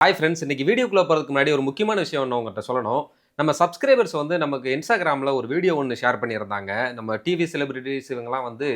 Hi friends, இன்னைக்கு வீடியோக்குள்ள போகிறதுக்கு முன்னாடி ஒரு முக்கியமான விஷயம் ஒன்று உங்கள்கிட்ட சொல்லணும். நம்ம சப்ஸ்கிரைபர்ஸ் வந்து நமக்கு இன்ஸ்டாகிராமில் ஒரு வீடியோ ஒன்று ஷேர் பண்ணியிருந்தாங்க. நம்ம டிவி செலிபிரிட்டிஸ் இவங்கெல்லாம் வந்து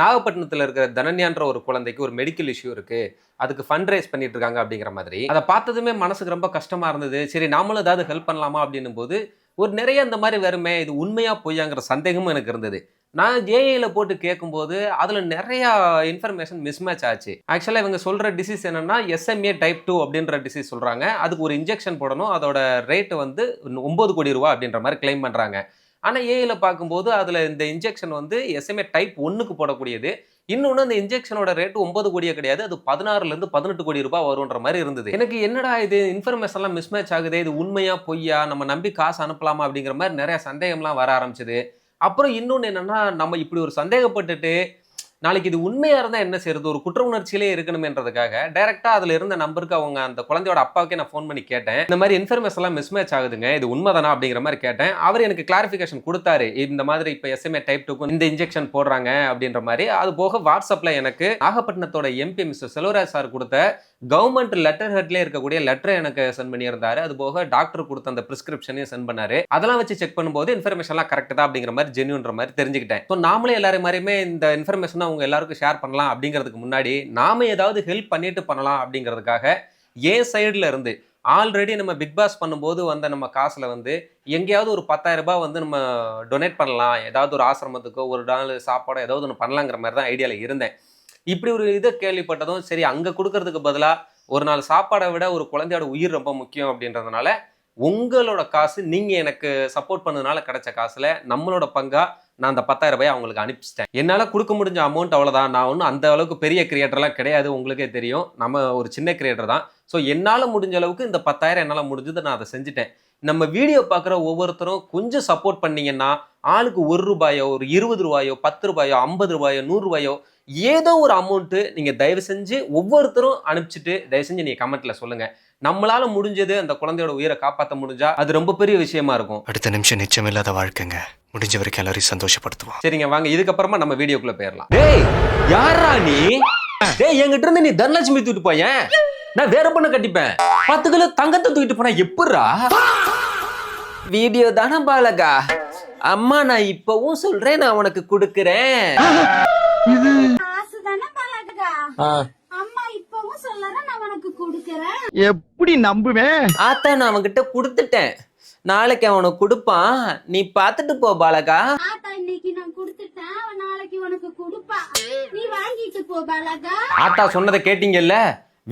நாகப்பட்டினத்தில் இருக்கிற தனன்யான்ற ஒரு குழந்தைக்கு ஒரு மெடிக்கல் இஷ்யூ இருக்குது, அதுக்கு ஃபண்ட் ரைஸ் பண்ணிட்டு இருக்காங்க அப்படிங்கிற மாதிரி. அதை பார்த்ததுமே மனசுக்கு ரொம்ப கஷ்டமாக இருந்தது. சரி, நாமளும் ஏதாவது ஹெல்ப் பண்ணலாமா அப்படின்னும் போது ஒரு நிறைய இந்த மாதிரி வருமே, இது உண்மையா பொய்யாங்கிற சந்தேகமும் எனக்கு இருந்தது. நான் ஜேஏல போட்டு கேட்கும்போது அதில் நிறையா இன்ஃபர்மேஷன் மிஸ்மேட்ச் ஆச்சு. ஆக்சுவலாக இவங்க சொல்கிற டிசீஸ் என்னென்னா SMA டைப் 2 அப்படின்ற டிசீஸ் சொல்கிறாங்க. அதுக்கு ஒரு இன்ஜெக்ஷன் போடணும், அதோட ரேட்டு வந்து 9 கோடி ரூபா அப்படின்ற மாதிரி கிளைம் பண்ணுறாங்க. ஆனால் ஏஐல பார்க்கும்போது அதில் இந்த இன்ஜெக்ஷன் வந்து SMA டைப் 1க்கு போடக்கூடியது. இன்னொன்று அந்த இன்ஜெக்ஷனோட ரேட்டு 9 கோடியே கிடையாது, அது 16லேருந்து 18 கோடி ரூபாய் வரும்ன்ற மாதிரி இருந்தது. எனக்கு என்னடா இது இன்ஃபர்மேஷன்லாம் மிஸ்மேட்ச் ஆகுது, இது உண்மையா பொய்யா, நம்ம நம்பி காசு அனுப்பலாமா அப்படிங்கிற மாதிரி நிறைய சந்தேகம்லாம் வர ஆரம்பிச்சது. அப்புறம் இன்னொன்று என்னன்னா, நம்ம இப்படி ஒரு சந்தேகப்பட்டுட்டு நாளைக்கு இது உண்மையா இருந்தால் என்ன செய்யறது, ஒரு குற்ற உணர்ச்சியிலே இருக்கணும்ன்றதுக்காக டைரக்டா அதுல இருந்த நம்பருக்கு அவங்க அந்த குழந்தையோட அப்பாவுக்கே நான் ஃபோன் பண்ணி கேட்டேன். இந்த மாதிரி இன்ஃபர்மேஷன் எல்லாம் மிஸ்மேட்ச் ஆகுதுங்க, இது உண்மைதானா அப்படிங்கிற மாதிரி கேட்டேன். அவர் எனக்கு கிளாரிஃபிகேஷன் கொடுத்தாரு. இந்த மாதிரி இப்போ SMA டைப் 2க்கு இந்த இன்ஜெக்ஷன் போடுறாங்க அப்படின்ற மாதிரி. அது போக வாட்ஸ்அப்ல எனக்கு நாகப்பட்டினத்தோட MP மிஸ்டர் செல்வராஜ் சார் கொடுத்த கவர்மெண்ட் லெட்டர் ஹெட்லேயே இருக்கக்கூடிய லெட்டரை எனக்கு சென்ட் பண்ணியிருந்தாரு. அது போக டாக்டர் கொடுத்த அந்த பிரிஸ்கிரிப்ஷனையும் சென்ட் பண்ணாரு. அதெல்லாம் வச்சு செக் பண்ணும்போது இன்ஃபர்மேஷன்லாம் கரெக்ட் தான் அப்படிங்கிற மாதிரி ஜென்யூன்ற மாதிரி தெரிஞ்சுக்கிட்டேன். ஸோ நாமளே எல்லாரும் மாதிரியுமே இந்த இன்ஃபர்மேஷனை அவங்க எல்லாருக்கும் ஷேர் பண்ணலாம் அப்படிங்கிறதுக்கு முன்னாடி நாம ஏதாவது ஹெல்ப் பண்ணிட்டு பண்ணலாம் அப்படிங்கிறதுக்காக ஏன் சைடுல இருந்து ஆல்ரெடி நம்ம பிக் பாஸ் பண்ணும்போது வந்த நம்ம காசுல வந்து எங்கேயாவது ஒரு 10,000 ரூபாய் வந்து நம்ம டொனேட் பண்ணலாம், ஏதாவது ஒரு ஆசிரமத்துக்கோ ஒரு நாள் சாப்பாடோ ஏதாவது ஒன்று பண்ணலாங்கிற மாதிரி தான் ஐடியால இருந்தேன். இப்படி ஒரு இதை கேள்விப்பட்டதும் சரி, அங்க கொடுக்கறதுக்கு பதிலா ஒரு நாள் சாப்பாடை விட ஒரு குழந்தையோட உயிர் ரொம்ப முக்கியம் அப்படின்றதுனால உங்களோட காசு, நீங்க எனக்கு சப்போர்ட் பண்ணதுனால கிடைச்ச காசுல நம்மளோட பங்கா நான் அந்த 10,000 ரூபாய் அவங்களுக்கு அனுப்பிச்சிட்டேன். என்னால கொடுக்க முடிஞ்ச அமௌண்ட் அவ்வளவுதான். நான் ஒன்றும் அந்த அளவுக்கு பெரிய கிரியேட்டர்லாம் கிடையாது, உங்களுக்கே தெரியும். நம்ம ஒரு சின்ன கிரியேட்டர் தான். ஸோ என்னால் முடிஞ்ச அளவுக்கு இந்த 10,000 என்னால் முடிஞ்சது, நான் அதை செஞ்சுட்டேன். நம்ம வீடியோ பார்க்குற ஒவ்வொருத்தரும் கொஞ்சம் சப்போர்ட் பண்ணீங்கன்னா ஆளுக்கு 1 ரூபாயோ, ஒரு 20 ரூபாயோ, 10 ரூபாயோ, 50 ரூபாயோ, 100 ரூபாயோ, ஏதோ ஒரு அமௌண்ட்டு நீங்க தயவு செஞ்சு ஒவ்வொருத்தரும் அனுப்பிச்சிட்டு தயவு செஞ்சு நீங்க கமெண்ட்ல சொல்லுங்க. நம்மளால முடிஞ்சது அந்த குழந்தையோட உயிரை காப்பாற்ற முடிஞ்சா அது ரொம்ப பெரிய விஷயமா இருக்கும். அடுத்த நிமிஷம் நிச்சயமில்லாத வாழ்க்கைங்க, முடிஞ்ச வரைக்கும் எல்லாரையும் சந்தோஷப்படுத்துவோம். சரிங்க, வாங்க இதுக்கப்புறமா நம்ம வீடியோக்குள்ள போயிடலாம். டேய் யாரா நீ? டேய் என்கிட்ட இருந்து நீ தனலட்சுமி தூக்கிட்டு போயேன், நான் வேற பண்ண கட்டிப்பேன். 10 கிலோ தங்கத்தை தூக்கிட்டு போனா எப்படிரா? வீடியோ தானே பாலகா? அம்மா நான் இப்பவும் சொல்றேன், நான் உனக்கு கொடுக்கிறேன். எப்படி நம்புவேன்? ஆத்தா நான் அவன்கிட்ட கொடுத்துட்டேன், நாளைக்கு அவனுக்கு கொடுப்பான், நீ பாத்துட்டு போ பாலகா. ஆத்தா சொன்னதை கேட்டீங்கல்ல?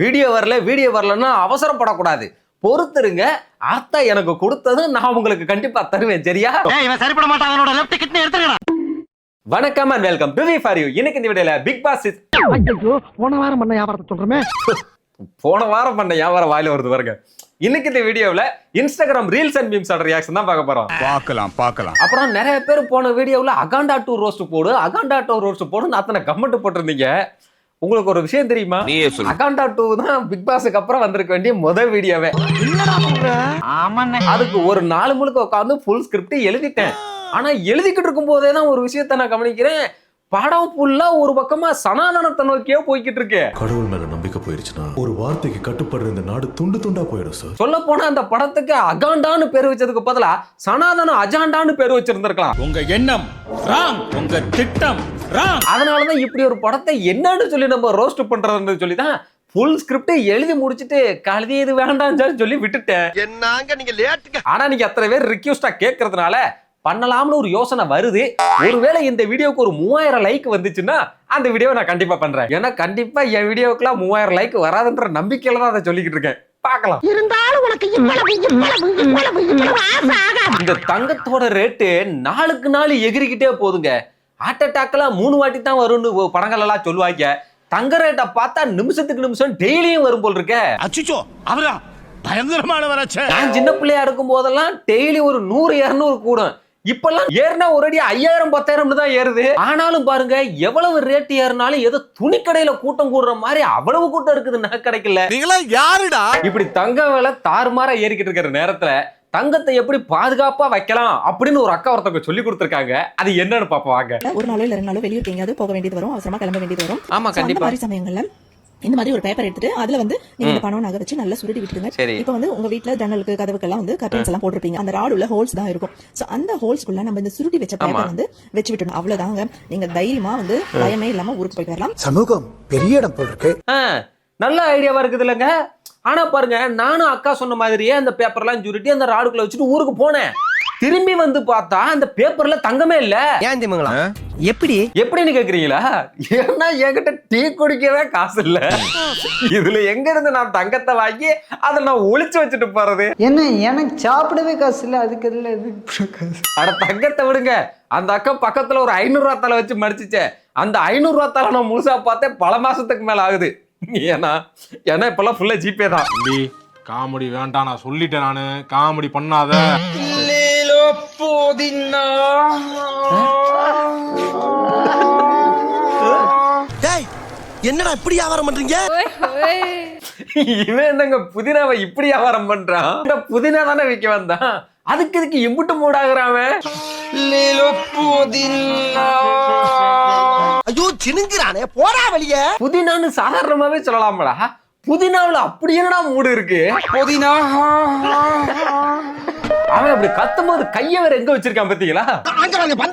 வீடியோ வரலன்னா அவசரப்படக்கூடாது, பொறுத்துருங்க. ஆத்தா எனக்கு கொடுத்தது நான் உங்களுக்கு கண்டிப்பா தருவேன், சரியா? சரிப்பட மாட்டாங்க. வணக்கம் and welcome to for you. இன்னைக்கு இந்த வீடியோல பிக் பாஸ் போன வாரம் பண்ண வியாபாரத்தை சொல்றமே, போன வாரம் பண்ண வியாபாரம் வாயில வருது பாருங்க. இன்னைக்கு இந்த வீடியோல இன்ஸ்டாகிராம் ரீல்ஸ் அண்ட் மீம்ஸோட ரியாக்ஷன் தான் பார்க்க போறோம். பார்க்கலாம். அப்புறம் நிறைய பேர் போன வீடியோல அகாண்டா 2 ரோஸ்ட் போடு, அகாண்டா 2 ரோஸ்ட் போடுன்னு அத்தனை கமெண்ட் போட்டிருந்தீங்க. உங்களுக்கு ஒரு விஷயம் தெரியுமா? அகாண்டா 2 தான் பிக் பாஸுக்கு அப்புறம் வந்திருக்க வேண்டிய முதல் வீடியோவே. அதுக்கு ஒரு 4 முழுக்க உட்காந்து ஃபுல் ஸ்கிரிப்ட் எழுதிட்டேன். ஆனா எழுதிக்கிட்டு இருக்கும் போதே தான் ஒரு விஷயத்த நான் கவனிக்கிறேன், படம் ஃபுல்லா ஒரு பக்கமா சனாதனத்தை நோக்கியே போய்கிட்டு இருக்கு. கடவுள் மேல நம்பிக்கை போயிருச்சுன்னா ஒரு வார்த்தைக்கு கட்டுப்படுற இந்த நாடு துண்டு துண்டா போயிடும் சார். சொல்ல போனா அந்த படத்துக்கு அகாண்டான்னு பேர் வச்சதுக்கு பதிலா சனாதன அஜாண்டான்னு பேர் வச்சிருந்திருக்கலாம். உங்க எண்ணம் ராங், உங்க திட்டம் ராங். அதனாலதான் இப்படி ஒரு படத்தை என்னன்னு சொல்லி நம்ம ரோஸ்ட் பண்றதுன்னு சொல்லி தான் ஃபுல் ஸ்கிரிப்ட் எழுதி முடிச்சுட்டு கழுதி இது வேண்டாம்னு சொல்லி விட்டுட்டேன். என்னங்க நீங்க லேட்டுங்க. ஆனா நீங்க அத்தனை பேர் ரிக்வெஸ்டா கேட்கறதுனால பண்ணலாம்னு ஒரு யோசனை வருது. ஒருவேளை இந்த வீடியோக்கு ஒரு 3000 லைக் வந்துச்சுன்னா அந்த வீடியோவை நான் கண்டிப்பா பண்றேன். ஏன்னா கண்டிப்பா என் வீடியோக்குலாம் 3000 லைக் வராதுன்ற நம்பிக்கையில தான் அதை சொல்லிக்கிட்டு இருக்கேன். பார்க்கலாம். இருந்தாலும் உனக்கு இந்த தங்கத்தோட ரேட்டு நாளுக்கு நாள் எகிரிக்கிட்டே போதுங்க. ஹார்ட் அட்டாக்லாம் 3 வாட்டி தான் வரும்னு படங்கள் எல்லாம் சொல்லுவாங்க. தங்க ரேட்டை பார்த்தா நிமிஷத்துக்கு நிமிஷம் டெய்லியும் வரும் போல் இருக்க. அச்சுச்சோ அவரா பயங்கரமான வராச்சே. நான் சின்ன பிள்ளையா இருக்கும் போதெல்லாம் டெய்லி ஒரு 100-200 கூடும். இப்பெல்லாம் ஏறினா ஒரு அடி 5000-10,000 தான் ஏறுது. ஆனாலும் பாருங்க, எவ்வளவு ரேட் ஏறினாலும் ஏதோ துணி கடையில கூட்டம் கூடுற மாதிரி அவ்வளவு கூட்டம் இருக்குது நகை கடைக்கல. நீங்களா யாருடா? இப்படி தங்க விலை தாறுமாறா ஏறிக்கிட்டு இருக்கிற நேரத்துல தங்கத்தை எப்படி பாதுகாப்பா வைக்கலாம் அப்படின்னு ஒரு அக்கா ஒருத்தவங்க சொல்லி கொடுத்துருக்காங்க. அது என்னன்னு பாப்போம் வாங்க. ஒரு நாளோ இல்ல 2 நாளோ வெளியூருக்கு எங்கேயாவது போக வேண்டியது வரும், அவசரமா கிளம்ப வேண்டியது வரும். ஆமா கண்டிப்பா. அந்த மாதிரி சமயங்கள்ல இந்த மாதிரி ஒரு பேப்பர் எடுத்துட்டு அதுல வந்து நீங்க இந்த பணம் நகை வச்சு நல்லா சுருட்டி விட்டுருங்க. இப்போ வந்து உங்க வீட்ல ஜன்னலுக்கு கதவுக்கெல்லாம் வந்து கர்டன்ஸ் எல்லாம் போட்டிருப்பீங்க. அந்த ராட் உள்ள ஹோல்ஸ் தான் இருக்கும். சோ அந்த ஹோல்ஸ்க்குள்ள நம்ம இந்த சுருட்டி வச்ச பேப்பர் வந்து வச்சு விட்டணும். அவ்வளவுதாங்க. நீங்க தைரியமா வந்து பயமே இல்லாம ஊருக்கு போயிட்டு வரலாம். சமூகம் பெரிய இடம் போல் இருக்கு. நல்ல ஐடியாவா இருக்குது இல்லைங்க. ஆனா பாருங்க, நானும் அக்கா சொன்ன மாதிரியே அந்த பேப்பர்லாம் சுருட்டி அந்த ராடுக்குள்ள வச்சுட்டு ஊருக்கு போனேன். திரும்பி வந்து பார்த்தா அந்த பேப்பர்ல தங்கமே இல்ல. ஏன் திமுங்களா? எப்படின்னு கேக்குறீங்களா? ஏன்னா என்கிட்ட டீ குடிக்கவே காசு இல்ல. இதுல எங்க இருந்து நான் தங்கத்தை வாங்கி அதை நான் ஒளிச்சு வச்சுட்டு போறது? என்ன எனக்கு சாப்பிடவே காசு இல்ல, அதுக்கு இதுல காசு. அட தங்கத்தை விடுங்க. அந்த அக்கா பக்கத்துல ஒரு 500 ரூபா தாளை வச்சு மடிச்சுச்சே. அந்த 500 ரூபா தாளை நான் முழுசா பார்த்தேன் பல மாசத்துக்கு மேல ஆகுது. ஏன்னா இப்பெல்லாம் ஃபுல்லா ஜிபே தான். காமெடி வேண்டாம், நான் சொல்லிட்டேன். நானு காமெடி பண்ணாத. என்னடா இப்படி வியாபாரம் பண்றீங்க? இவன் என்னங்க புதினாவை இப்படி வியாபாரம் பண்றான்? புதினா தானே விற்க வந்தான், அதுக்கு இதுக்கு எம்பிட்டு மூடாகிறான். ஐயோ சினுங்கிறானே, போடா வெளியே. புதினான்னு சாதாரணமாவே சொல்லலாம்டா. புதினாவுல அப்படி என்னடா மூடு இருக்கு? புதினா அவன் அப்படி கத்தும் போது கைய வேற எங்க வச்சிருக்கான் பாத்தீங்களா?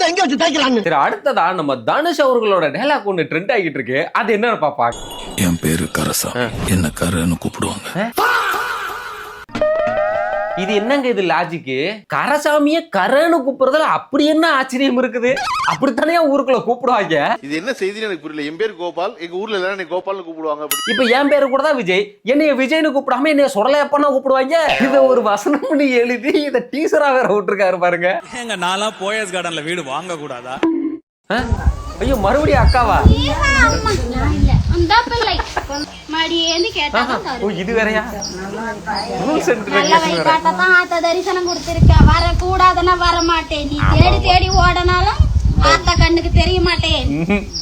எங்க வச்சு தைக்கிறான்னு. சரி, அடுத்ததா நம்ம தனுஷ் அவர்களோட டயலாக் ஒண்ணு ட்ரெண்ட் ஆகிட்டு இருக்கு. அது என்னன்னு பாப்பா. என் பேரு கரசா, என்ன கரன்னு கூப்பிடுவாங்க. இது என்னங்க இது லாஜிக்கு? கரசாமிய கரன்னு கூப்பிடுறதுல அப்படி என்ன ஆச்சரியம் இருக்குது? அப்படித்தானே ஊருக்குள்ள கூப்பிடுவாங்க. இது என்ன செய்தின்னு எனக்கு புரியல. என் பேர் கோபால், எங்க ஊர்ல எல்லாரும் கோபால்னு கூப்பிடுவாங்க. இப்ப என் பேரு கூட தான் விஜய். என்னைய விஜய்னு கூப்பிடாம என்னைய சுடலையப்பா கூப்பிடுவாங்க. இத ஒரு வசனம்னு எழுதி இத டீசரா வேற விட்டுருக்காரு பாருங்க. எங்க நாளா போயஸ் கார்டன்ல வீடு வாங்க கூடாதா? ஐயோ, மறுபடியும் அக்காவா? இது வேறையா? தரிசனம் கொடுத்திருக்க. வர கூடாதுன்னா வர மாட்டேன். நீ தேடி தேடி ஓடனாலும் ஆத்தா கண்ணுக்கு தெரிய மாட்டேன்.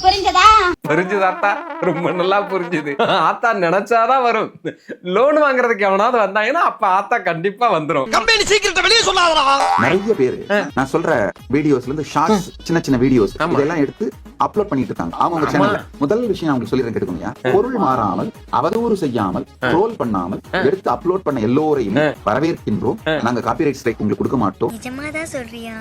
புரிஞ்சதா? புரிஞ்சுதாத்தா? ரொம்ப நல்லா புரிஞ்சுது. ஆத்தா நினைச்சாதான் வரும். லோன் வாங்குறதுக்கு எவனாவது வந்தாங்கன்னா அப்ப ஆத்தா கண்டிப்பா வந்துரும். கம்பெனி சீக்கிரத்தை வெளியே சொல்லாதடா. நிறைய பேரு நான் சொல்ற வீடியோஸ்ல இருந்து ஷார்ட்ஸ், சின்ன சின்ன வீடியோஸ் இதெல்லாம் எடுத்து அப்லோட் பண்ணிட்டு இருக்காங்க அவங்க சேனல்ல. முதல் விஷயம் அவங்க சொல்லிருக்கேன் கேட்டுக்கோங்க. பொருள் மாறாமல், அவதூறு செய்யாமல், ட்ரோல் பண்ணாமல் எடுத்து அப்லோட் பண்ண எல்லோரையும் வரவேற்கின்றோம். நாங்க காப்பிரைட் ஸ்ட்ரைக் உங்களுக்கு கொடுக்க மாட்டோம். நிஜமாதான் சொல்றியா?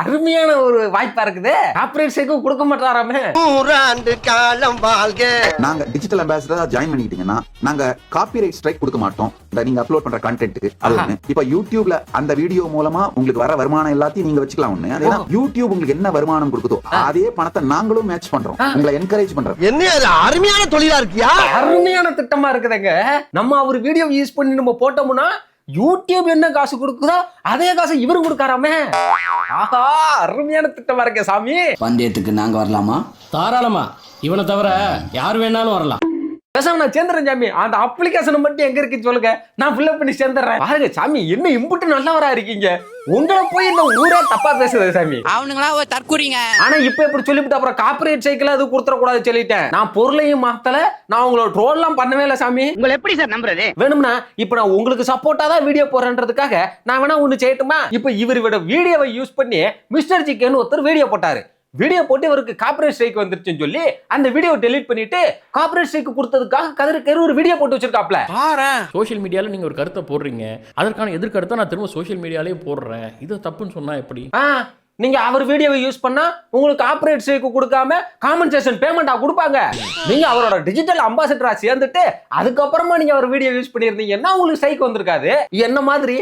அருமையான ஒரு வாய்ப்பா இருக்குது. கார்ப்பரேட் ஸ்ட்ரைக்கும் கொடுக்க மாட்டாராமே. 100 ஆண்டு காலம் வாழ்க. நாங்க டிஜிட்டல் அம்பாசிடரா ஜாயின் பண்ணிக்கிட்டீங்கன்னா நாங்க காப்பிரைட் ஸ்ட்ரைக் கொடுக்க மாட்டோம். நீங்க அப்லோட் பண்ற கண்டென்ட்க்கு. அது ஒண்ணு. இப்ப யூடியூப்ல அந்த வீடியோ மூலமா உங்களுக்கு வர வருமானம் எல்லாத்தையும் நீங்க வச்சுக்கலாம். ஒண்ணு. அதே யூடியூப் உங்களுக்கு என்ன வருமானம் கொடுக்குதோ அதே பணத்தை நாங்களும் மேட்ச் பண்றோம். உங்களை என்கரேஜ் பண்றோம். என்ன அது அருமையான தொழிலா இருக்கியா? அருமையான திட்டமா இருக்குதுங்க. நம்ம அவர் வீடியோ யூஸ் பண்ணி நம்ம போட்டோம்னா யூடியூப் என்ன காசு கொடுக்குதோ அதே காசு இவரும் கொடுக்காராமே. ஆஹா, அருமையான திட்டமா இருக்க சாமி. பந்தயத்துக்கு நாங்க வரலாமா? தாராளமா. இவனை தவிர யார் வேணாலும் வரலாம். பேசாம நான் சேர்ந்துறேன் சாமி. அந்த அப்ளிகேஷன் மட்டும் எங்க இருக்கு சொல்லுங்க, நான் ஃபில்அப் பண்ணி சேர்ந்துறேன். பாருங்க சாமி, என்ன இம்புட்டு நல்லவரா இருக்கீங்க. உங்களை போய் இந்த ஊரே தப்பா பேசுறது சாமி. அவனுங்களா ஒரு தற்கூறிங்க. ஆனா இப்ப எப்படி சொல்லிவிட்டு அப்புறம் கார்ப்பரேட் சைக்கிள் அது கொடுத்துட கூடாது சொல்லிட்டேன். நான் பொருளையும் மாத்தல, நான் உங்களோட ட்ரோல் எல்லாம் பண்ணவே இல்லை சாமி. உங்களை எப்படி சார் நம்புறது? வேணும்னா இப்ப நான் உங்களுக்கு சப்போர்ட்டா தான் வீடியோ போறேன்றதுக்காக நான் வேணா ஒண்ணு செய்யட்டுமா? இப்ப இவரோட வீடியோவை யூஸ் பண்ணி மிஸ்டர் சிக்கன் ஒருத்தர் வீடியோ போட்டாரு. வீடியோ போட்டு இவருக்கு கார்ப்பரேட் ஸ்ட்ரைக் வந்துருச்சுன்னு சொல்லி அந்த வீடியோ டெலீட் பண்ணிட்டு கார்ப்பரேட் ஸ்ட்ரைக் கொடுத்ததுக்காக கதிர ஒரு வீடியோ போட்டு வச்சிருக்காப்ல. சோஷியல் மீடியால நீங்க ஒரு கருத்தை போடுறீங்க, அதற்கான எதிர்கருத்தை நான் திரும்ப சோஷியல் மீடியாலேயே போடுறேன். இது தப்புன்னு சொன்னா எப்படி? நீங்க அவர் வீடியோவை யூஸ் பண்ணா உங்களுக்கு கார்ப்பரேட் ஸ்ட்ரைக் கொடுக்காம காம்பன்சேஷன் பேமெண்டா கொடுப்பாங்க. நீங்க அவரோட டிஜிட்டல் அம்பாசிடரா சேர்ந்துட்டு அதுக்கப்புறமா நீங்க அவர் வீடியோ யூஸ் பண்ணிருந்தீங்கன்னா உங்களுக்கு ஸ்ட்ரைக் வந்திருக்காது. என்ன மாதிரி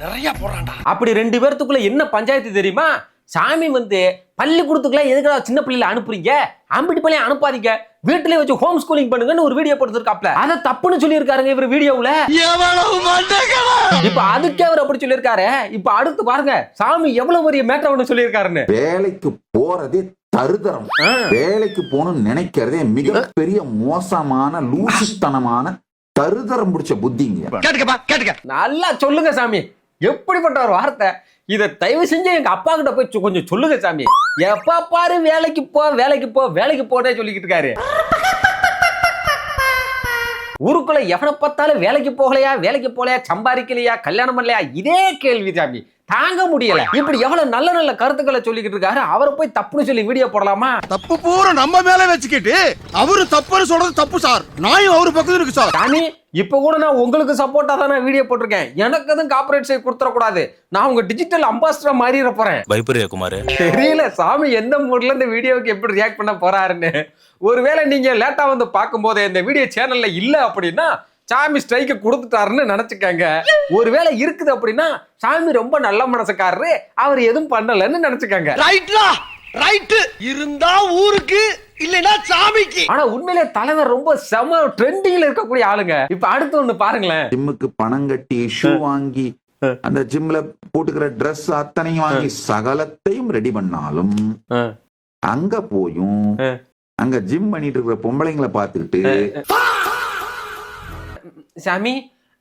நிறைய போறான்டா. அப்படி 2 பேர்த்துக்குள்ள என்ன பஞ்சாயத்து தெரியுமா? சாமி வந்து பள்ளிக்கூடத்துக்குலாம் எதுக்குடா சின்ன பிள்ளைல அனுப்புறீங்க, அம்பிட்டு பிள்ளைய அனுப்பாதீங்க, வீட்டிலே வச்சு ஹோம் ஸ்கூலிங் பண்ணுங்கன்னு ஒரு வீடியோ போட்டுருக்காப்ல. அதை தப்புன்னு சொல்லியிருக்காருங்க இவர் வீடியோவுல. இப்ப அதுக்கே அவர் அப்படி சொல்லியிருக்காரு. இப்ப அடுத்து பாருங்க சாமி எவ்வளவு பெரிய மேட்டர் ஒண்ணு சொல்லியிருக்காருன்னு. வேலைக்கு போறதே தருதரம். வேலைக்கு போகணும்னு நினைக்கிறதே மிகப்பெரிய மோசமான லூசித்தனமான தருதரம் பிடிச்ச புத்திங்க. நல்லா சொல்லுங்க சாமி, எப்படிப்பட்ட ஒரு வார்த்தை. இதை தயவு செஞ்சு எங்க அப்பா கிட்ட போய் கொஞ்சம் சொல்லுங்க சாமி. எப்ப பாரு வேலைக்கு போ வேலைக்கு போ வேலைக்கு போனே சொல்லிக்கிட்டு இருக்காரு. ஊருக்குள்ள எவனை பார்த்தாலும் வேலைக்கு போகலையா வேலைக்கு போகலையா சம்பாதிக்கலையா கல்யாணம் பண்ணலையா இதே கேள்வி சாமி. தாங்க முடியல. இப்படி எவ்வளவு நல்ல நல்ல கருத்துக்களை சொல்லிக்கிட்டு இருக்காரு, அவரை போய் தப்புன்னு சொல்லி வீடியோ போடலாமா? தப்பு பூரா நம்ம மேல வச்சுக்கிட்டு அவரு தப்புன்னு சொல்றது தப்பு சார். நாயும் அவரு பக்கத்துல இருக்கு சார். சாமி, இப்ப கூட நான் உங்களுக்கு சப்போர்ட்டா தான் நான் வீடியோ போட்டிருக்கேன். எனக்கு எதுவும் கார்பரேட் சைட் கொடுத்துட கூடாது. நான் உங்க டிஜிட்டல் அம்பாசிடர் மாறிட போறேன். பயப்பரியா குமார்? தெரியல சாமி எந்த மூட்ல இந்த வீடியோவுக்கு எப்படி ரியாக்ட் பண்ண போறாருன்னு. ஒருவேளை நீங்க லேட்டா வந்து பார்க்கும் போது இந்த வீடியோ சேனல்ல இல்ல அப்படின்னா சாமி ஸ்ட்ரைக்கு கொடுத்துட்டாருன்னு நினைச்சுக்கங்க. ஒருவேளை இருக்குது அப்படின்னா சாமி ரொம்ப நல்ல மனசுக்காரரு, அவர் எதுவும் பண்ணலன்னு நினைச்சுக்கங்க. ரைட்லா ரைட் இருந்தா ஊருக்கு இல்லனா சாமிக்கு. ஆனா உண்மையிலே தலைவர் ரொம்ப செம ட்ரெண்டிங்ல இருக்கக்கூடிய ஆளுங்க. இப்ப அடுத்து ஒண்ணு பாருங்களேன். ஜிம்முக்கு பணம் கட்டி ஷூ வாங்கி அந்த ஜிம்ல போட்டுக்கிற ட்ரெஸ் அத்தனையும் வாங்கி சகலத்தையும் ரெடி பண்ணாலும் அங்க போயும் அங்க ஜிம் பண்ணிட்டு இருக்கிற பொம்பளைங்களை பார்த்துக்கிட்டு சாமி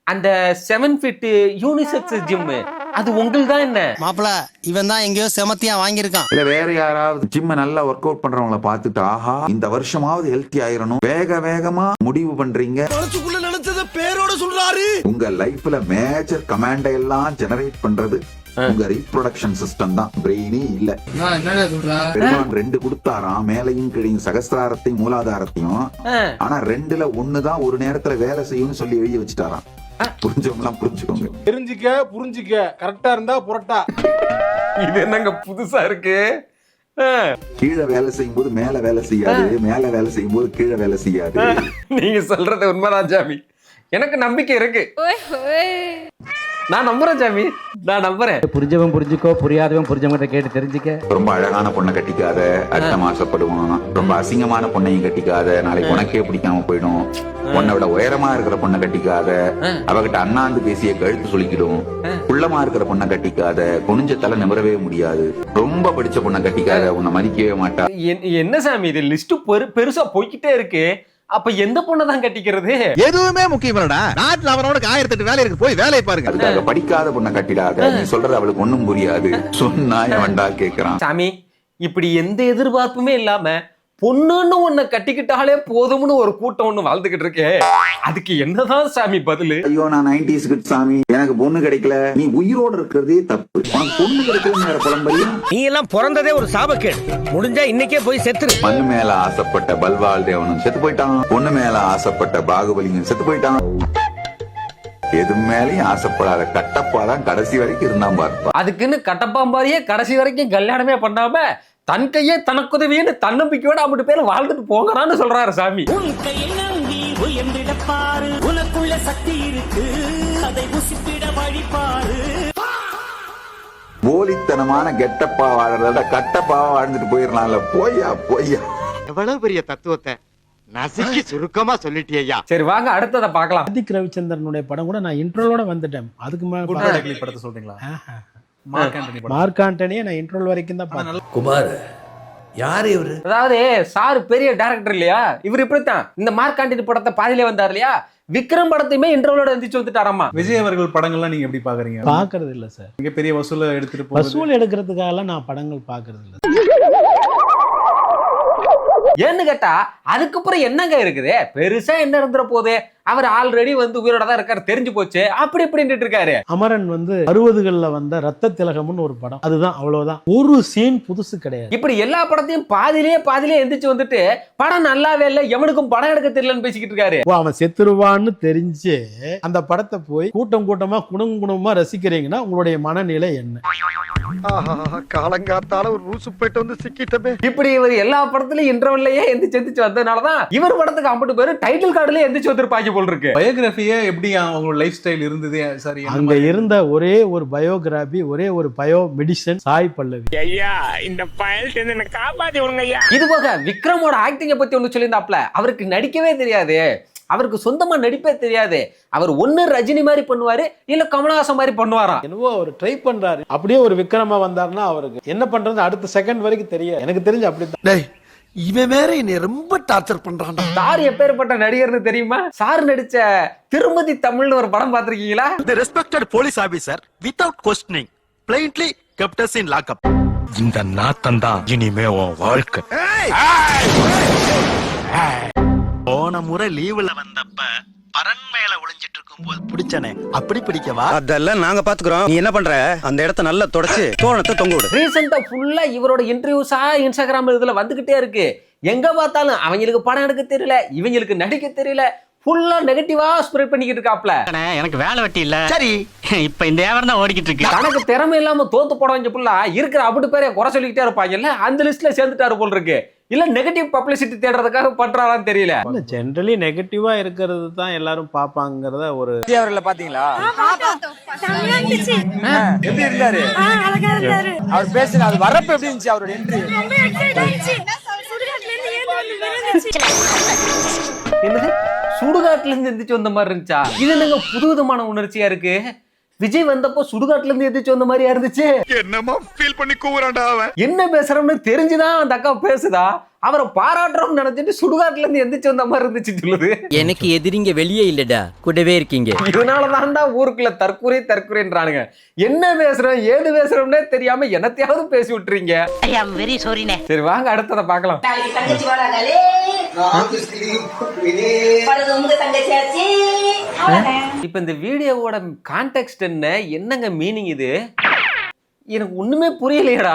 அந்த 7 feet யூனிசெக்ஸ் ஜிம் அது உங்களுக்கு தான் என்ன மாப்பிள? இவன் தான் எங்கேயோ செமத்தியா வாங்கியிருக்கான். இல்ல வேற யாராவது ஜிம்ம நல்லா ஒர்க் அவுட் பண்றவங்களை பார்த்துட்டு ஆஹா இந்த வருஷமாவது ஹெல்த்தி ஆயிரணும் வேகமா முடிவு பண்றீங்க. மனசுக்குள்ள நினைச்சத பேரோட சொல்றாரு. உங்க லைஃப்ல மேஜர் கமாண்டை எல்லாம் ஜெனரேட் பண்றது உங்க ரீப்ரொடக்ஷன் சிஸ்டம் தான், பிரெயினே இல்ல. பெருமான் 2 கொடுத்தாராம், மேலையும் கீழையும் சகஸ்திராரத்தையும் மூலாதாரத்தையும். ஆனா 2ல 1 தான் ஒரு நேரத்துல வேலை செய்யும்னு சொல்லி எழுதி வச்சுட்டாராம். புரிஞ்சவங்களாம் புரிஞ்சுக்கோங்க. தெரிஞ்சுக்க புரிஞ்சுக்க, கரெக்டா இருந்தா புரட்டா. இது என்னங்க புதுசா இருக்கு? கீழே வேலை செய்யும் போது மேல வேலை செய்யாது, மேல வேலை செய்யும் போது கீழே வேலை செய்யாது. நீங்க சொல்றது உண்மைதான் சாமி, எனக்கு நம்பிக்கை இருக்கு. நான் நம்புறேன் சாமி, நான் நம்புறேன். புரிஞ்சவன் புரிஞ்சுக்கோ, புரியாதவன் புரிஞ்சவங்க கேட்டு தெரிஞ்சுக்க. ரொம்ப அழகான பொண்ணை கட்டிக்காத, அடுத்த மாசப்படுவான். ரொம்ப அசிங்கமான பொண்ணையும் கட்டிக்காத, நாளைக்கு உனக்கே பிடிக்காம போயிடும். உன்னை விட உயரமா இருக்கிற பொண்ணை கட்டிக்காத, அவகிட்ட அண்ணாந்து பேசிய கழுத்து சுளிக்கிடும். குள்ளமா இருக்கிற பொண்ணை கட்டிக்காத, குனிஞ்ச தலை நிமிரவே முடியாது. ரொம்ப படிச்ச பொண்ணை கட்டிக்காத, உன்னை மதிக்கவே மாட்டா. என்ன சாமி இது லிஸ்ட் பெருசா போய்கிட்டே இருக்கு. அப்ப எந்த பொண்ணை தான் கட்டிக்கிறது? எதுவுமே முக்கியம் இல்லடா. நாட்டுல அவனோட 1008 வேலை இருக்கு, போய் வேலையை பாருங்க. அதுக்காக படிக்காத பொண்ணை கட்டிடாத. நீ சொல்றது அவளுக்கு ஒண்ணும் புரியாது. சொன்னா வேண்டா கேக்குறான். சாமி, இப்படி எந்த எதிர்பார்ப்புமே இல்லாம பொண்ணுன்னு ஒண்ணு கட்டிக்கிட்டாலே போதும்னு ஒரு கூட்டம் ஒண்ணு வாழ்ந்துகிட்டு இருக்கே, அதுக்கு என்னதான் சாமி பதிலு? ஐயோ நான் 90s கிட் சாமி, எனக்கு பொண்ணு கிடைக்கல. நீ உயிரோட இருக்கிறதே தப்பு, உனக்கு பொண்ணு கிடைக்கல புலம்பரியா? நீ எல்லாம் பிறந்ததே ஒரு சாபக்கேடு. முடிஞ்சா இன்னைக்கே போய் செத்துரு. மண்ணு மேல ஆசைப்பட்ட பல்வாள் தேவனும் செத்து போயிட்டான். பொண்ணு மேல ஆசைப்பட்ட பாகுபலியும் செத்து போயிட்டான். எது மேலயும் ஆசைப்படாத கட்டப்பா தான் கடைசி வரைக்கும் இருந்தான் பார்ப்பா. அதுக்குன்னு கட்டப்பாம்பாரியே கடைசி வரைக்கும் கல்யாணமே பண்ணாம தன் கையே தனக்குதவின்னு தன்னம்பிக்கையோட அப்படி பேர் வாழ்ந்துட்டு போங்கறான்னு சொல்றாரு சாமி. போலித்தனமான கெட்டப்பா வாழ்றத கட்டப்பா வாழ்ந்துட்டு போயிடலாம்ல. போய்யா போய்யா. எவ்வளவு பெரிய தத்துவத்தை நசுக்கி சுருக்கமா சொல்லிட்டியா. சரி வாங்க அடுத்ததை பார்க்கலாம். ஆதிக் ரவிச்சந்திரனுடைய படம் கூட நான் இன்ட்ரோலோட வந்துட்டேன். அதுக்கு மேல படத்தை சொல்றீங்களா? மார்க் ஆண்டனியை நான் இன்ட்ரோல் வரைக்கும் தான் பார்த்தேன். குமார் யாரு இவரு? அதாவது சார் பெரிய டைரக்டர் இல்லையா, இவர் இப்படித்தான் இந்த மார்க் ஆண்டனி படத்தை பாதியிலே வந்தார் இல்லையா, விக்ரம் படத்தையுமே இன்ட்ரோலோட எந்திரிச்சு வந்துட்டாராமா. விஜய் அவர்கள் படங்கள்லாம் நீங்க எப்படி பாக்குறீங்க? பாக்குறது இல்ல சார். மிக பெரிய வசூல எடுத்துட்டு வசூல் எடுக்கிறதுக்காக நான் படங்கள் பாக்குறது இல்ல. ஏன்னு கேட்டா அதுக்கப்புறம் என்னங்க இருக்குது, பெருசா என்ன இருந்துற போது, அவர் ஆல்ரெடி வந்து உயிரோட தான் இருக்காரு, தெரிஞ்சு போச்சு, அப்படி இப்படின்னு இருக்காரு. அமரன் வந்து 60களில் வந்த ரத்த திலகம்னு ஒரு படம், அதுதான் அவ்வளவுதான். ஒரு சீன் புதுசு கிடையாது. இப்படி எல்லா படத்தையும் பாதியிலே எந்திரிச்சு வந்துட்டு படம் நல்லாவே இல்லை, எவனுக்கும் படம் எடுக்க தெரியலன்னு பேசிக்கிட்டு இருக்காரு. அவன் செத்துருவான்னு தெரிஞ்சு அந்த படத்தை போய் கூட்டம் கூட்டமா குணமா ரசிக்கிறீங்கன்னா உங்களுடைய மனநிலை என்ன? காலங்காத்தால ஒரு ரூசு போயிட்டு வந்து சிக்கிட்டமே. இப்படி இவர் எல்லா படத்துலயும் இன்டர்வல்லையே எந்திரிச்சு வந்ததுனாலதான் இவர் படத்துக்கு 50 பேரு டைட்டில் கார்டுலயே எந்திரிச்சு வந்திருப்பாங்க போல் இருக்கு. பயோகிராஃபியே எப்படி அவங்களோட லைஃப் ஸ்டைல் இருந்தது? சரி, அங்க இருந்த ஒரே ஒரு பயோகிராபி, ஒரே ஒரு பயோ மெடிசன் சாய் பல்லவி. ஐயா இந்த பயல்ட்ட என்ன காப்பாத்தி விடுங்க ஐயா. இது போக விக்ரமோட ஆக்டிங்க பத்தி ஒண்ணு சொல்லியிருந்தாப்ல, அவருக்கு நடிக்கவே தெரியாது, அவருக்கு சொந்தமா நடிப்பே தெரியாது. அவர் ஒண்ணு ரஜினி மாதிரி பண்ணுவாரு, இல்ல கமலஹாசன் மாதிரி பண்ணுவாராம். என்னவோ அவர் ட்ரை பண்றாரு. அப்படியே ஒரு விக்ரமா வந்தாருன்னா அவருக்கு என்ன பண்றது அடுத்த செகண்ட் வரைக்கும் தெரியாது. எனக்கு தெரிஞ்சு அப்படிதான். இவன் வேற என்னை ரொம்ப டார்ச்சர் பண்றான். சார் எப்பேற்பட்ட நடிகர்னு தெரியுமா? சார் நடிச்ச திருமதி தமிழ்னு ஒரு படம் பாத்திருக்கீங்களா? The respected police officer without questioning plainly kept us in lockup. இந்த நாத்தம் தான் இனிமே உன் வாழ்க்கை. போன முறை லீவுல வந்தப்ப அரண்மேல ஒளிஞ்சிட்டு இருக்கும் போது பிடிச்சனே அப்படி பிடிக்கவா? அதெல்லாம் நாங்க பாத்துக்கிறோம். நீ என்ன பண்ற? அந்த இடத்த நல்லா தொடச்சு தோரணத்தை தொங்க விடு. ரீசெண்டா ஃபுல்லா இவரோட இன்டர்வியூஸா இன்ஸ்டாகிராம் இதுல வந்துகிட்டே இருக்கு. எங்க பார்த்தாலும் அவங்களுக்கு படம் எடுக்க தெரியல, இவங்களுக்கு நடிக்க தெரியல, ஃபுல்லா நெகட்டிவா ஸ்ப்ரெட் பண்ணிக்கிட்டு இருக்காப்ல. எனக்கு வேலை வெட்டி இல்ல. சரி, இப்ப இந்த வியாபாரம் தான் ஓடிக்கிட்டு இருக்கு. தனக்கு திறமை இல்லாம தோத்து போட வந்த புள்ள இருக்கிற அப்படி பேரை குறை சொல்லிக்கிட்டே இருப்பாங்கல்ல, அந்த லிஸ்ட்ல சேர்ந்துட்டாரு போல் இருக்கு. இல்ல நெகட்டிவ் பப்ளிசிட்டி தேடுறதுக்காக பண்றாரான்னு தெரியல. ஜென்ரலி நெகட்டிவா இருக்கிறது தான் எல்லாரும் பாப்பாங்கறத ஒரு அவர்ல பாத்தீங்களா? எப்படி இருந்தாரு? அவர் பேசுன அது வரப்ப எப்படி இருந்துச்சு அவரோட என்ட்ரி? என்னது சுடுகாட்டுல இருந்து எந்திரிச்சு வந்த மாதிரி இருந்துச்சா? இது என்னங்க புதுவிதமான உணர்ச்சியா இருக்கு. விஜய் வந்தப்போ சுடுகாட்டுல இருந்து எந்திரிச்சு வந்த மாதிரியா இருந்துச்சு. என்னமா ஃபீல் பண்ணி கூவுறான்டா அவன். என்ன பேசுறோம்னு தெரிஞ்சுதான் அந்த அக்கா பேசுதா. அவரை பாராட்டுறோம்னு நினைச்சிட்டு சுடுகாட்டுல இருந்து எந்திரிச்சு வந்த மாதிரி இருந்துச்சு சொல்லுது. எனக்கு எதிரிங்க வெளியே இல்லடா, கூடவே இருக்கீங்க. இதனாலதான்டா ஊருக்குள்ள தற்கொலைன்றானுங்க. என்ன பேசுறோம் ஏது பேசுறோம்னே தெரியாம என்னத்தையாவது பேசி விட்டுறீங்க. சரி வாங்க அடுத்ததை பார்க்கலாம். இப்ப இந்த வீடியோவோட கான்டெக்ஸ்ட் என்னங்க மீனிங் இது? எனக்கு ஒண்ணுமே புரியலையடா.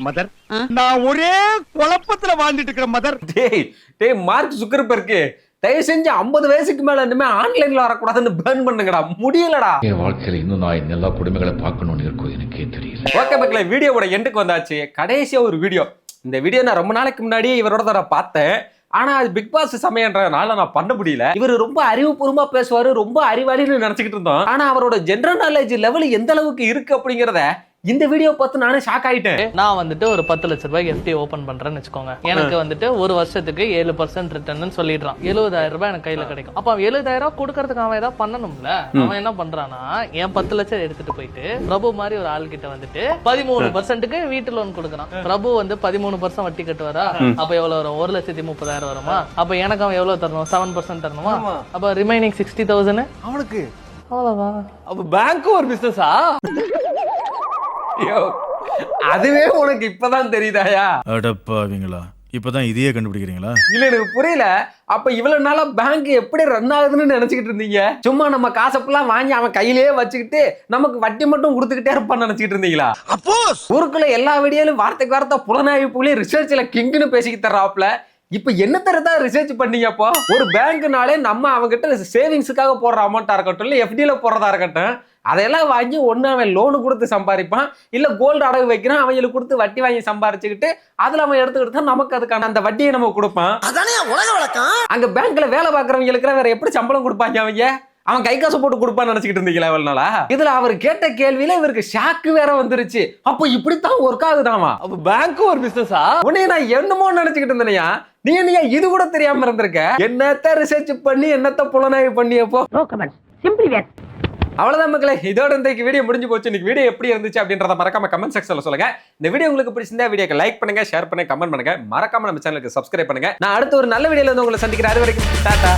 மதர், நான் ஒரே குழப்பத்துல வாழ்ந்துட்டு இருக்கிற மதர். டேய் மார்க் சுக்கர்பர்க், தயவு செஞ்சு 50 வயசுக்கு மேல இனிமே ஆன்லைன்ல வரக்கூடாதுன்னு பேர்ன் பண்ணுங்கடா. முடியலடா. என் வாழ்க்கையில இன்னும் நான் எல்லா குடும்பங்களை பார்க்கணும்னு இருக்கும் எனக்கே தெரியல. ஓகே மக்களே, வீடியோவோட எண்டுக்கு வந்தாச்சு. கடைசியா ஒரு வீடியோ. இந்த வீடியோ நான் ரொம்ப நாளைக்கு முன்னாடி இவரோட தான் பார்த்தேன். ஆனா அது பிக் பாஸ் சமயம்ன்றதுனால நான் பண்ண முடியல. இவர் ரொம்ப அறிவுபூர்வமா பேசுவாரு, ரொம்ப அறிவாளின்னு நினைச்சுக்கிட்டு இருந்தோம். ஆனா அவரோட ஜெனரல் நாலேஜ் லெவல் எந்த அளவுக்கு இருக்கு அப்படிங்கறத இந்த வீடியோ பார்த்து நானே ஷாக் ஆயிட்டேன். நான் வந்துட்டு ஒரு 10 லட்ச ரூபாய்க்கு எஃப்டி ஓபன் பண்றேன்னு வச்சுக்கோங்க. எனக்கு வந்துட்டு ஒரு வருஷத்துக்கு 7% ரிட்டர்ன் சொல்லிடுறான். 70,000 ரூபாய் எனக்கு கையில கிடைக்கும். அப்ப 70,000 கொடுக்கறதுக்கு அவன் ஏதாவது பண்ணணும்ல. அவன் என்ன பண்றானா, என் 10 லட்சம் எடுத்துட்டு போயிட்டு பிரபு மாதிரி ஒரு ஆள் கிட்ட வந்துட்டு 13%க்கு வீட்டு லோன் கொடுக்குறான். பிரபு வந்து 13% வட்டி கட்டுவாரா? அப்ப எவ்வளவு வரும்? 1,30,000 வருமா? அப்ப எனக்கு அவன் எவ்வளவு தரணும்? 7% தரணுமா? அப்ப ரிமைனிங் 60,000 அவனுக்கு. அவ்வளவுதான். அப்ப பேங்க் ஒரு பிசினஸா? அதுவே உனக்கு இப்பதான் தெரியுதாயா? அடப்பாவீங்களா, இப்பதான் இதையே கண்டுபிடிக்கிறீங்களா? இல்ல எனக்கு புரியல. அப்ப இவ்வளவு நாளா பேங்க் எப்படி ரன் ஆகுதுன்னு நினைச்சுக்கிட்டு இருந்தீங்க? சும்மா நம்ம காசப்பெல்லாம் வாங்கி அவன் கையிலேயே வச்சுக்கிட்டு நமக்கு வட்டி மட்டும் கொடுத்துக்கிட்டே இருப்பான்னு நினைச்சுக்கிட்டு இருந்தீங்களா? ஊருக்குள்ள எல்லா வீடியோலும் வார்த்தைக்கு வார்த்தை புலனாய்வு புள்ளி ரிசர்ச்ல கிங்னு பேசிக்கிட்டு தர்றாப்ல. இப்ப என்ன தரதா ரிசர்ச் பண்ணீங்க? அப்போ ஒரு பேங்க்னாலே நம்ம அவங்ககிட்ட சேவிங்ஸுக்காக போடுற அமௌண்டா இருக்கட்டும், இல்ல எஃப்டில போடுறதா இருக்கட்டும், அதெல்லாம் வாங்கி ஒண்ணு அவன் லோனு கொடுத்து சம்பாதிப்பான், இல்ல கோல்டு அடகு வைக்கிறான், அவங்களுக்கு கொடுத்து வட்டி வாங்கி சம்பாரிச்சுக்கிட்டு அதுல அவன் எடுத்துக்கிட்டு தான் நமக்கு அதுக்கான அந்த வட்டியை நம்ம கொடுப்பான். அங்க பேங்க்ல வேலை பாக்குறவங்களுக்கு வேற எப்படி சம்பளம் கொடுப்பாங்க? அவங்க அவன் கை காசு போட்டு கொடுப்பான்னு நினைச்சுக்கிட்டு இருந்தீங்களா இவ்வளவு நாளா? இதுல அவர் கேட்ட கேள்வியில இவருக்கு ஷாக்கு வேற வந்துருச்சு. அப்போ இப்படித்தான் ஒர்க் ஆகுதாமா? அப்ப பேங்க் ஒரு பிசினஸா? உன்னை நான் என்னமோ நினைச்சுக்கிட்டு இருந்தேனையா, நீ என்னையா இது கூட தெரியாம இருந்திருக்க? என்னத்த ரிசர்ச் பண்ணி என்னத்த புலனாய்வு பண்ணியப்போ? அவ்வளவுதான் மக்களே, இதோட இன்றைக்கு வீடியோ முடிஞ்சு போச்சு. இன்னைக்கு வீடியோ எப்படி இருந்துச்சு அப்படின்றத மறக்காம கமெண்ட் செக்ஷன்ல சொல்லுங்க. இந்த வீடியோ உங்களுக்கு பிடிச்சிருந்தா வீடியோக்கு லைக் பண்ணுங்க, ஷேர் பண்ணுங்க, கமெண்ட் பண்ணுங்க. மறக்காம நம்ம சேனலுக்கு சப்ஸ்கிரைப் பண்ணுங்க. நான் அடுத்த ஒரு நல்ல வீடியோல வந்து உங்களை சந்திக்கிறேன். அது வரைக்கும் டாடா.